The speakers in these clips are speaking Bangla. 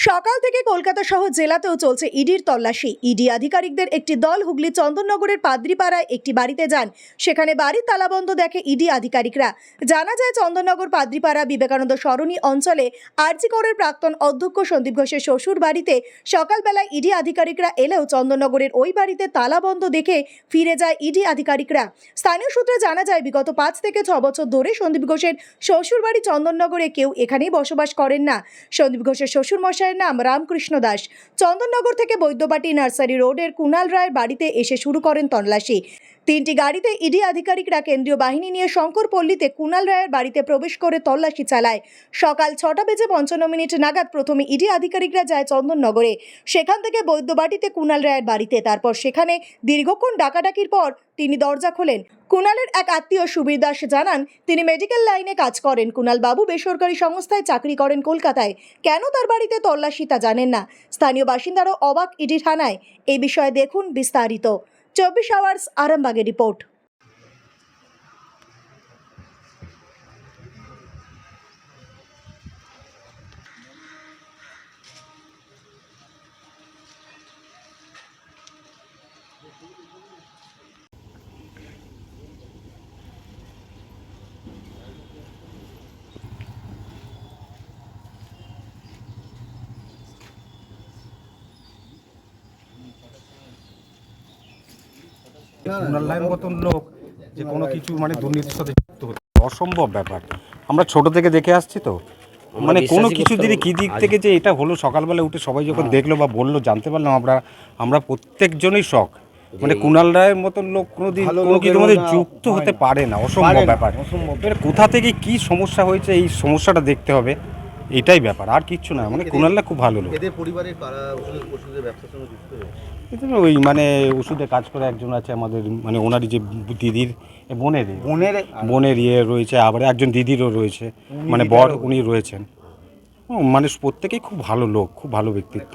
সকাল থেকে কলকাতা সহ জেলাতেও চলছে ইডির তল্লাশি। ইডি আধিকারিকদের একটি দল হুগলি চন্দননগরের পাদ্রিপাড়ায় একটি বাড়িতে যান। সেখানে বাড়ির তালাবন্ধ দেখে ইডি আধিকারিকরা। জানা যায়, চন্দননগর পাদ্রিপাড়া বিবেকানন্দ সরণি অঞ্চলে আরজি করের প্রাক্তন অধ্যক্ষ সন্দীপ ঘোষের শ্বশুর বাড়িতে সকালবেলায় ইডি আধিকারিকরা এলেও চন্দননগরের ওই বাড়িতে তালাবন্ধ দেখে ফিরে যায় ইডি আধিকারিকরা। স্থানীয় সূত্রে জানা যায়, বিগত 5 থেকে 6 বছর ধরে সন্দীপ ঘোষের শ্বশুর বাড়ি চন্দননগরে কেউ এখানেই বসবাস করেন না। সন্দীপ ঘোষের শ্বশুর মশাইয়ের নাম রামকৃষ্ণ দাস। চন্দননগর থেকে বৈদ্যবাটি নার্সারি রোডের কুণাল রায়ের বাড়িতে এসে শুরু করেন তল্লাশি। 3টি গাড়িতে ইডি আধিকারিকরা কেন্দ্রীয় বাহিনী নিয়ে শঙ্করপল্লীতে কুণাল রায়ের বাড়িতে প্রবেশ করে তল্লাশি চালায়। সকাল 6:55 নাগাদ প্রথমে ইডি আধিকারিকরা যায় চন্দননগরে, সেখান থেকে বৈদ্যবাটিতে কুণাল রায়ের বাড়িতে। তারপর সেখানে দীর্ঘক্ষণ ডাকাডাকির পর তিনি দরজা খোলেন। কুণালের এক আত্মীয় সুবীর দাস জানান, তিনি মেডিকেল লাইনে কাজ করেন। কুণাল বাবু বেসরকারি সংস্থায় চাকরি করেন কলকাতায়। কেন তার বাড়িতে তল্লাশি তা জানেন না। স্থানীয় বাসিন্দারাও অবাক ইডি থানায়। এই বিষয়ে দেখুন বিস্তারিত। 24 আওয়ার্স আরামবাগের রিপোর্ট। কুণাল মতন লোক যে কোনো কিছু মানে দুর্নীতির সাথে যুক্ত হতে অসম্ভব ব্যাপার। আমরা ছোট থেকে দেখে আসছি তো, মানে কোনো কিছু দিদি কী দিক থেকে যে এটা হলো, সকালবেলা উঠে সবাই যখন দেখলো বা বললো, জানতে পারলাম আমরা প্রত্যেকজনই শখ। মানে কুণাল রায়ের মতন লোক কোনোদিন কোনো কিছুর মধ্যে যুক্ত হতে পারে না, অসম্ভব ব্যাপার। কোথা থেকে কি সমস্যা হয়েছে এই সমস্যাটা দেখতে হবে, এটাই ব্যাপার, আর কিচ্ছু না। মানে কুণালরা খুব ভালো লোক। এদের পরিবারের কারা ওষুধের ব্যবসার সঙ্গে যুক্ত হয়েছে? ওই মানে ওষুধে কাজ করে একজন আছে আমাদের, মানে ওনারই যে দিদির বোনের ইয়ে রয়েছে, আবার একজন দিদিরও রয়েছে, মানে বর উনি রয়েছেন। মানে প্রত্যেকেই খুব ভালো লোক, খুব ভালো ব্যক্তিত্ব।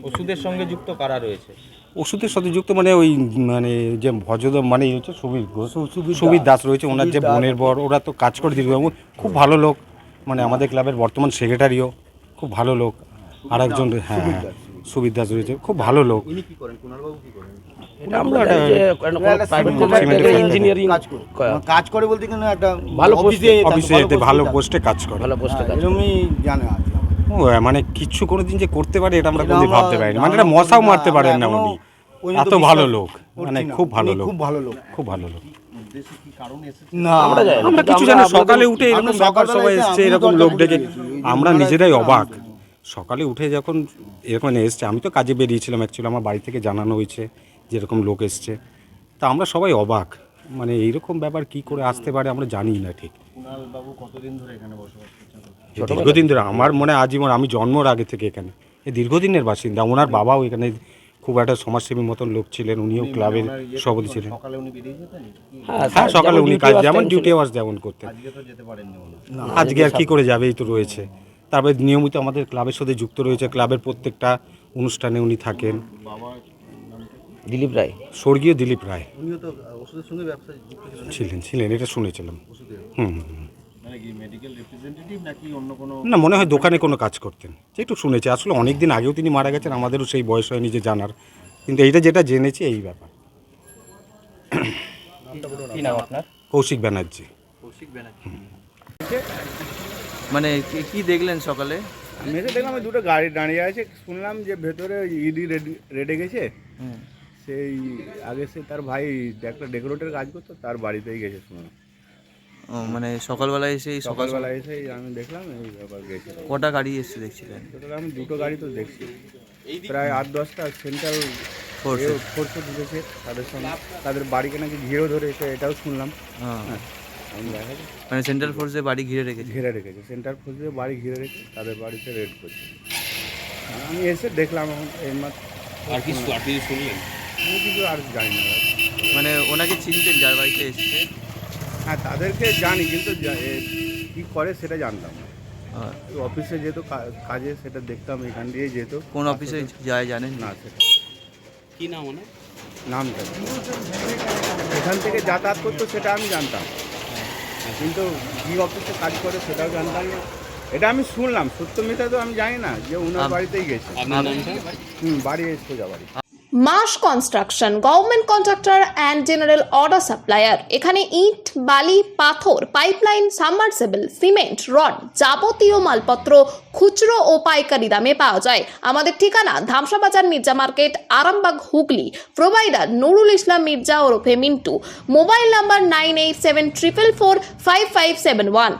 ওষুধের সঙ্গে যুক্ত কারা রয়েছে? ওষুধের সাথে যুক্ত মানে ওই মানে যে ভজদম মানে হচ্ছে সুবীর দাস রয়েছে, ওনার যে বোনের বর, ওরা তো কাজ করে দীর্ঘ, খুব ভালো লোক। মানে আমাদের ক্লাবের বর্তমান সেক্রেটারিও খুব ভালো লোক। আর একজন হ্যাঁ সুবীর দাস রয়েছে, খুব ভালো লোক। ইনি কি করেন? কুণালবাবু কি করেন? ইঞ্জিনিয়ারিং কাজ করে বলতে কিন্তু একটা ভালো অফিসে ভালো পোস্টে কাজ করে। এরকমই জানে আছে। ও মানে কিচ্ছু কোনোদিন যে করতে পারে এটা আমরা কোনোদিন ভাবতে পারিনি। মানে এটা মশাও মারতে পারেন না উনি, এত ভালো লোক। মানে খুব ভালো লোক, খুব ভালো লোক, খুব ভালো লোক। না আমরা কিছু জানি, সকালে উঠে এরকম ব্যাপার সবাই এসছে, এরকম লোক ডেকে আমরা নিজেরাই অবাক। সকালে উঠে যখন এরকম এসছে, আমি তো কাজে বেরিয়েছিলাম অ্যাকচুয়ালি, আমার বাড়ি থেকে জানানো হয়েছে যে এরকম লোক এসছে, তা আমরা সবাই অবাক। মানে এইরকম ব্যাপার কি করে আসতে পারে আমরা জানি না ঠিক। কুণালবাবু কতদিন ধরে এখানে বসবাস করছেন? দীর্ঘদিন ধরে, আমার মনে হয় আজীবন, আমি জন্মর আগে থেকে এখানে, এই দীর্ঘদিনের বাসিন্দা। ওনার বাবাও এখানে খুব একটা সমাজসেবী মতন লোক ছিলেন, উনিও ক্লাবের সভাপতি ছিলেন। সকালে উনি বেরিয়ে যেতেন? হ্যাঁ সকালে উনি কাজ যেমন ডিউটি আওয়ার্স যেমন করতেন। আজকে তো যেতে পারেননি উনি। আজকে আর কি করে যাবে, এই তো রয়েছে। তারপরে নিয়মিত আমাদের ক্লাবের সাথে যুক্ত রয়েছে, ক্লাবের প্রত্যেকটা অনুষ্ঠানে উনি থাকেন। দিলীপ রায়, স্বর্গীয় দিলীপ রায় উনিও তো ওষুধের সঙ্গে ব্যবসায় যুক্ত ছিলেন, এটা শুনেছিলাম। ওষুধের হুম মানে কি মেডিকেল রিপ্রেজেন্টেটিভ নাকি অন্য কোনো? না, মনে হয় দোকানে কোনো কাজ করতেন, যেটু শুনেছি। আসলে অনেক দিন আগেও তিনি মারা গেছেন, আমাদেরও সেই বয়স হয়নি যে জানার, কিন্তু এইটা যেটা জেনেছি এই ব্যাপার। কি নাম আপনার? কৌশিক ব্যানার্জি। কৌশিক ব্যানার্জি। মানে কি দেখলেন সকালে? আমি এসে দেখলাম দুটো গাড়ি দাঁড়িয়ে আছে, শুনলাম যে ভেতরে ইডি রেডে গেছে। সেই আগে সে তার ভাই একটা ডেকোরেটের কাজ করতো, তার বাড়িতেই গেছে শুনলাম। মানে সকালবেলায় এসে সকালবেলা এসেই আমি দেখলাম এই ব্যাপার গেছে। কটা গাড়ি এসে দেখছিলেন? টোটাল আমি দুটো গাড়ি তো দেখছি, প্রায় 8-10টা সেন্ট্রাল ফোর্সও ঢুকেছে তাদের সঙ্গে, তাদের বাড়িকে নাকি ঘিরেও ধরেছে, এটাও শুনলাম। হ্যাঁ আমি দেখা যায় মানে সেন্ট্রাল ফোর্সে বাড়ি ঘিরে রেখেছে? ঘিরে রেখেছে, সেন্ট্রাল ফোর্সে বাড়ি ঘিরে রেখে তাদের বাড়িতে রেড করছে। আমি এসে দেখলাম এখন এইমাত্র। আর কিছু শুনলেন? আমি কিছু আর জানি না। মানে ওনাকে চিনতেন যার বাড়িতে এসছে? হ্যাঁ তাদেরকে জানি, কিন্তু কী করে সেটা জানতাম না। অফিসে যেত কাজে, সেটা দেখতাম এখান দিয়ে যেত। কোন অফিসে যায় জানেন না সেটা কি নাম ওনার? নামটা এখান থেকে যাতায়াত করতো সেটা আমি জানতাম, কিন্তু কী অফিসে কাজ করে সেটাও জানতাম না। এটা আমি শুনলাম, সত্য মিথ্যা তো আমি জানি না, যে ওনার বাড়িতেই গেছে। আপনার নামটা? বাড়ি সোজা বাড়ি। Mass construction, government contractor and general order supplier. এখানে ইট, বালি, পাথর, পাইপলাইন, সাবমার্সিবল, সিমেন্ট, রড, যাবতীয় মালপত্র খুচরো ও পাইকারি দামে পাওয়া যায়। আমাদের ঠিকানা ধামসা বাজার, মির্জা মার্কেট, আরামবাগ, হুগলি। প্রোভাইডার নুরুল ইসলাম মির্জা ওরফে মিন্টু। Mobile number 9874445571।